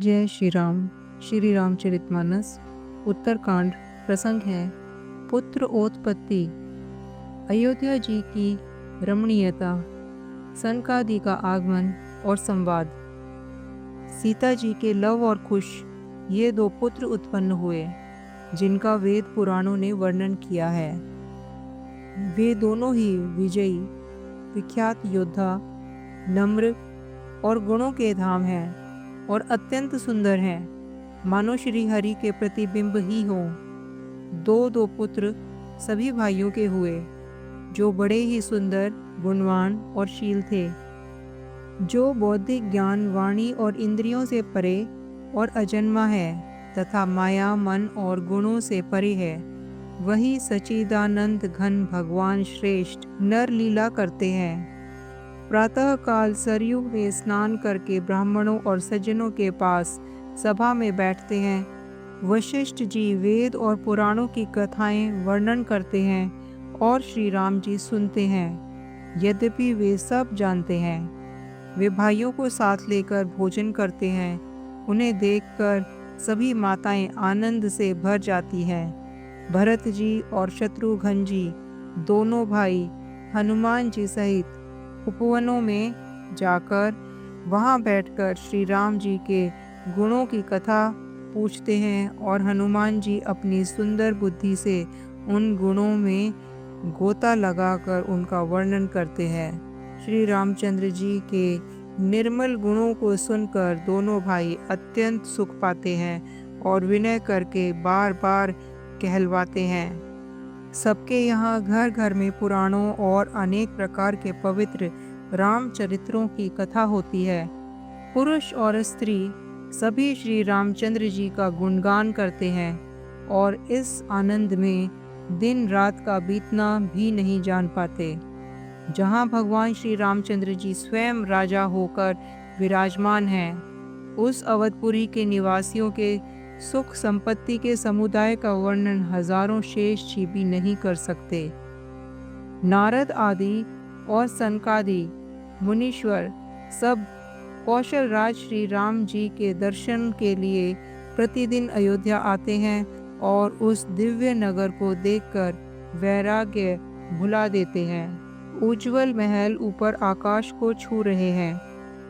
जय श्री रामचरितमानस। उत्तरकांड। प्रसंग है पुत्र उत्पत्ति। अयोध्या जी की रमणीयता, सनकादि का आगमन और संवाद। सीता जी के लव और कुश, ये दो पुत्र उत्पन्न हुए जिनका वेद पुराणों ने वर्णन किया है। वे दोनों ही विजयी, विख्यात योद्धा, नम्र और गुणों के धाम हैं और अत्यंत सुंदर हैं, मानो श्री हरि के प्रतिबिंब ही हों। दो दो पुत्र सभी भाइयों के हुए, जो बड़े ही सुंदर, गुणवान और शील थे। जो बौद्धिक ज्ञान, वाणी और इंद्रियों से परे और अजन्मा है तथा माया, मन और गुणों से परे है, वही सच्चिदानंद घन भगवान श्रेष्ठ नर लीला करते हैं। प्रातः काल सरयू में स्नान करके ब्राह्मणों और सज्जनों के पास सभा में बैठते हैं। वशिष्ठ जी वेद और पुराणों की कथाएं वर्णन करते हैं और श्री राम जी सुनते हैं। यद्यपि वे सब जानते हैं, वे भाइयों को साथ लेकर भोजन करते हैं। उन्हें देखकर सभी माताएं आनंद से भर जाती हैं। भरत जी और शत्रुघ्न जी दोनों भाई हनुमान जी सहित उपवनों में जाकर वहां बैठकर श्री राम जी के गुणों की कथा पूछते हैं और हनुमान जी अपनी सुंदर बुद्धि से उन गुणों में गोता लगाकर उनका वर्णन करते हैं। श्री रामचंद्र जी के निर्मल गुणों को सुनकर दोनों भाई अत्यंत सुख पाते हैं और विनय करके बार बार कहलवाते हैं। सबके यहाँ घर घर में पुराणों और अनेक प्रकार के पवित्र रामचरित्रों की कथा होती है। पुरुष और स्त्री सभी श्री रामचंद्र जी का गुणगान करते हैं और इस आनंद में दिन रात का बीतना भी नहीं जान पाते। जहाँ भगवान श्री रामचंद्र जी स्वयं राजा होकर विराजमान हैं, उस अवधपुरी के निवासियों के सुख संपत्ति के समुदाय का वर्णन हजारों शेष जी भी नहीं कर सकते। नारद आदि और सनकादि मुनीश्वर सब कौशल राज श्री राम जी के दर्शन के लिए प्रतिदिन अयोध्या आते हैं और उस दिव्य नगर को देखकर वैराग्य भुला देते हैं। उज्जवल महल ऊपर आकाश को छू रहे हैं।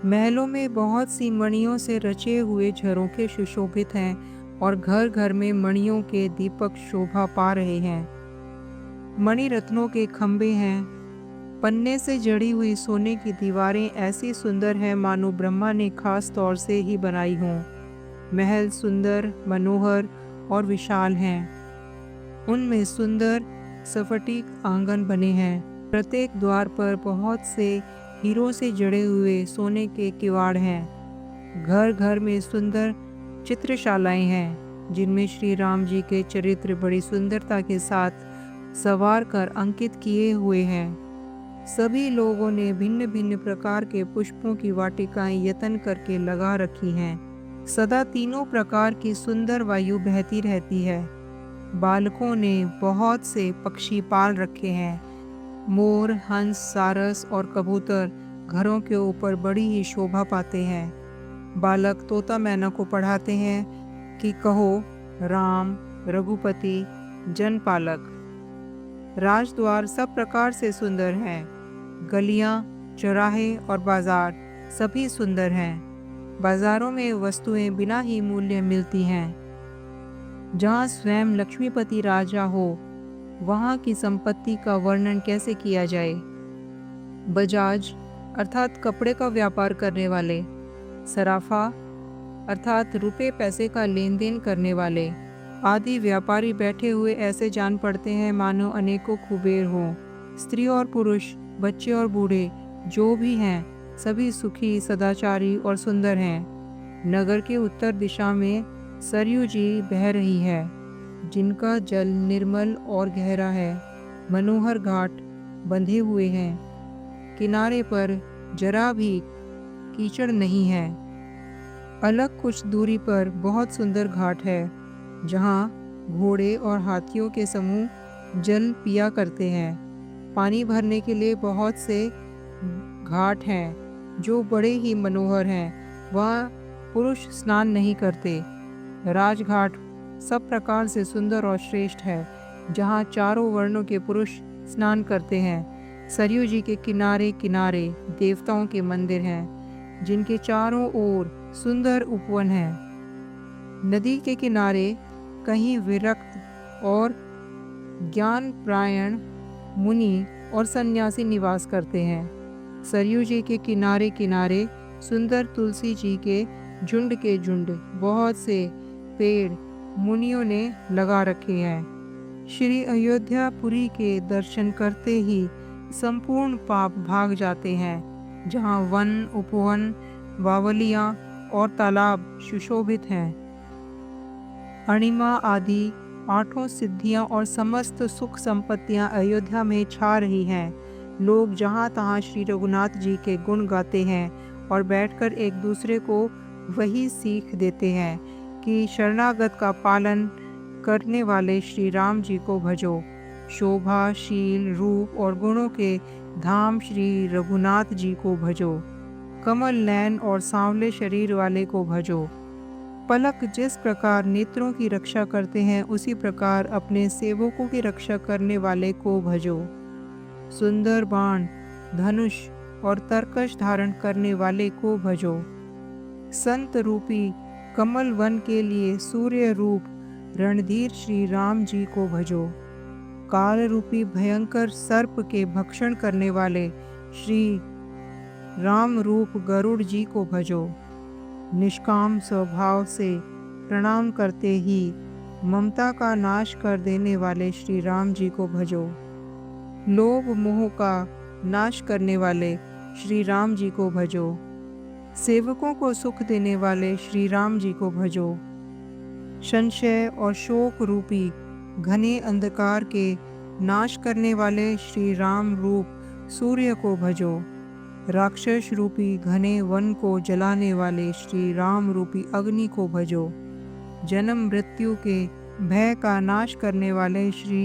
महलों में बहुत सी मणियों से रचे हुए झरोखे सुशोभित हैं और घर घर में मणियों के दीपक शोभा पा रहे हैं। मणि रत्नों के खंभे हैं। पन्ने से जड़ी हुई सोने की दीवारें ऐसी सुंदर हैं मानो ब्रह्मा ने खास तौर से ही बनाई हों। महल सुंदर, मनोहर और विशाल हैं। उनमें सुंदर स्फटिक आंगन बने हैं। प्रत्येक द्वार पर बहुत से हीरों से जड़े हुए सोने के किवाड़ हैं। घर घर में सुंदर चित्रशालाएं हैं, जिनमें श्री राम जी के चरित्र बड़ी सुंदरता के साथ सवार कर अंकित किए हुए हैं। सभी लोगों ने भिन्न भिन्न प्रकार के पुष्पों की वाटिकाएं यत्न करके लगा रखी हैं। सदा तीनों प्रकार की सुंदर वायु बहती रहती है। बालकों ने बहुत से पक्षी पाल रखे हैं। मोर, हंस, सारस और कबूतर घरों के ऊपर बड़ी ही शोभा पाते हैं। बालक तोता मैना को पढ़ाते हैं कि कहो राम रघुपति जनपालक। राजद्वार सब प्रकार से सुंदर हैं। गलियां, चौराहे और बाजार सभी सुंदर हैं। बाजारों में वस्तुएं बिना ही मूल्य मिलती हैं। जहाँ स्वयं लक्ष्मीपति राजा हो, वहाँ की संपत्ति का वर्णन कैसे किया जाए। बजाज अर्थात कपड़े का व्यापार करने वाले, सराफा अर्थात रुपए पैसे का लेन देन करने वाले आदि व्यापारी बैठे हुए ऐसे जान पड़ते हैं मानो अनेकों कुबेर हों। स्त्री और पुरुष, बच्चे और बूढ़े जो भी हैं, सभी सुखी, सदाचारी और सुंदर हैं। नगर के उत्तर दिशा में सरयू जी बह रही है, जिनका जल निर्मल और गहरा है। मनोहर घाट बंधे हुए हैं। किनारे पर जरा भी कीचड़ नहीं है। अलग कुछ दूरी पर बहुत सुंदर घाट है, जहाँ घोड़े और हाथियों के समूह जल पिया करते हैं। पानी भरने के लिए बहुत से घाट हैं जो बड़े ही मनोहर हैं। वहाँ पुरुष स्नान नहीं करते। राजघाट सब प्रकार से सुंदर और श्रेष्ठ है, जहाँ चारों वर्णों के पुरुष स्नान करते हैं। सरयू जी के किनारे किनारे देवताओं के मंदिर हैं, जिनके चारों ओर सुंदर उपवन हैं। नदी के किनारे कहीं विरक्त और ज्ञानपरायण मुनि और सन्यासी निवास करते हैं। सरयू जी के किनारे किनारे सुंदर तुलसी जी के झुंड बहुत से पेड़ मुनियों ने लगा रखे हैं। श्री अयोध्यापुरी के दर्शन करते ही संपूर्ण पाप भाग जाते हैं, जहाँ वन, उपवन, बावलियाँ और तालाब सुशोभित हैं। अणिमा आदि 8 सिद्धियाँ और समस्त सुख संपत्तियाँ अयोध्या में छा रही हैं। लोग जहाँ तहाँ श्री रघुनाथ जी के गुण गाते हैं और बैठकर एक दूसरे को वही सीख देते हैं कि शरणागत का पालन करने वाले श्री राम जी को भजो। शोभा, शील, रूप और गुणों के धाम श्री रघुनाथ जी को भजो। कमल नयन और सांवले शरीर वाले को भजो। पलक जिस प्रकार नेत्रों की रक्षा करते हैं, उसी प्रकार अपने सेवकों की रक्षा करने वाले को भजो। सुंदर बाण, धनुष और तरकश धारण करने वाले को भजो। संत रूपी कमल वन के लिए सूर्य रूप रणधीर श्री राम जी को भजो। काल रूपी भयंकर सर्प के भक्षण करने वाले श्री राम रूप गरुड़ जी को भजो। निष्काम स्वभाव से प्रणाम करते ही ममता का नाश कर देने वाले श्री राम जी को भजो। लोभ मोह का नाश करने वाले श्री राम जी को भजो। सेवकों को सुख देने वाले श्री राम जी को भजो। संशय और शोक रूपी घने अंधकार के नाश करने वाले श्री राम रूप सूर्य को भजो। राक्षस रूपी घने वन को जलाने वाले श्री राम रूपी अग्नि को भजो। जन्म मृत्यु के भय का नाश करने वाले श्री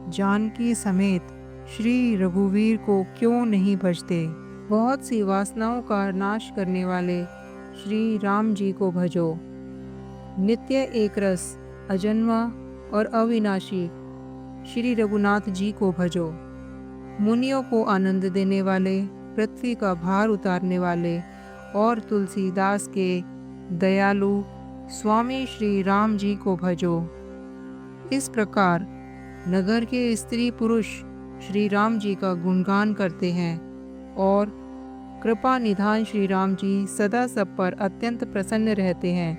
जानकी समेत श्री रघुवीर को क्यों नहीं भजते। बहुत सी वासनाओं का नाश करने वाले श्री राम जी को भजो। नित्य एक रस, अजन्मा और अविनाशी श्री रघुनाथ जी को भजो। मुनियों को आनंद देने वाले, पृथ्वी का भार उतारने वाले और तुलसीदास के दयालु स्वामी श्री राम जी को भजो। इस प्रकार नगर के स्त्री पुरुष श्री राम जी का गुणगान करते हैं और कृपा निधान श्री राम जी सदा सब पर अत्यंत प्रसन्न रहते हैं।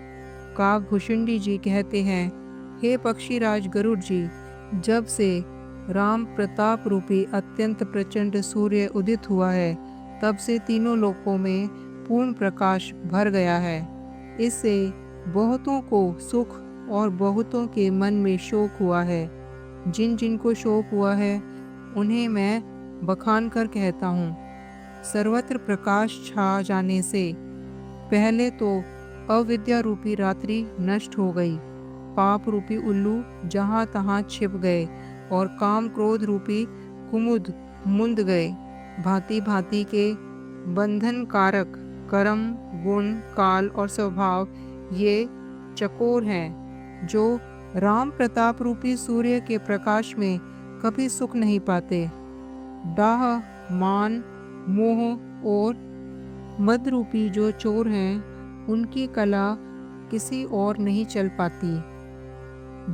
काकभूषुंडी जी कहते हैं, हे पक्षीराज गरुड़ जी, जब से राम प्रताप रूपी अत्यंत प्रचंड सूर्य उदित हुआ है, तब से तीनों लोकों में पूर्ण प्रकाश भर गया है। इससे बहुतों को सुख और बहुतों के मन में शोक हुआ है। जिन जिन को शोक हुआ है, उन्हें मैं बखान कर कहता हूँ। सर्वत्र प्रकाश छा जाने से पहले तो अविद्या रूपी रात्रि नष्ट हो गई, पाप रूपी उल्लू जहाँ तहाँ छिप गए और काम क्रोध रूपी कुमुद मुंद गए। भांति भांति के बंधन कारक कर्म, गुण, काल और स्वभाव ये चकोर हैं, जो राम प्रताप रूपी सूर्य के प्रकाश में कभी सुख नहीं पाते। डाह, मान, मोह और मद रूपी जो चोर हैं, उनकी कला किसी और नहीं चल पाती।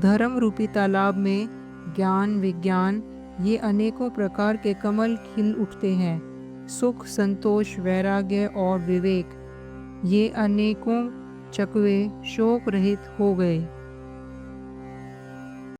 धर्म रूपी तालाब में ज्ञान, विज्ञान ये अनेकों प्रकार के कमल खिल उठते हैं। सुख, संतोष, वैराग्य और विवेक ये अनेकों चकवे शोक रहित हो गए।